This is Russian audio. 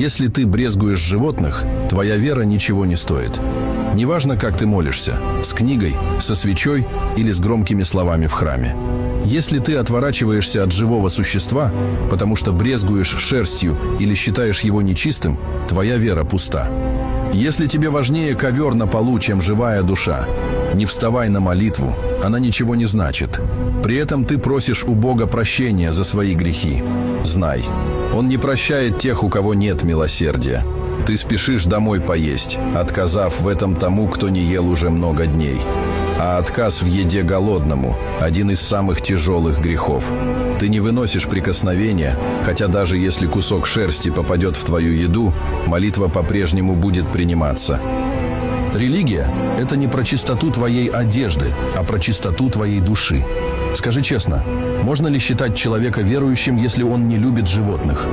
Если ты брезгуешь животных, твоя вера ничего не стоит. Неважно, как ты молишься – с книгой, со свечой или с громкими словами в храме. Если ты отворачиваешься от живого существа, потому что брезгуешь шерстью или считаешь его нечистым, твоя вера пуста. Если тебе важнее ковер на полу, чем живая душа, не вставай на молитву, она ничего не значит. При этом ты просишь у Бога прощения за свои грехи. Знай, Он не прощает тех, у кого нет милосердия. Ты спешишь домой поесть, отказав в этом тому, кто не ел уже много дней. А отказ в еде голодному – один из самых тяжелых грехов. Ты не выносишь прикосновения, хотя даже если кусок шерсти попадет в твою еду, молитва по-прежнему будет приниматься. Религия – это не про чистоту твоей одежды, а про чистоту твоей души. Скажи честно, можно ли считать человека верующим, если он не любит животных?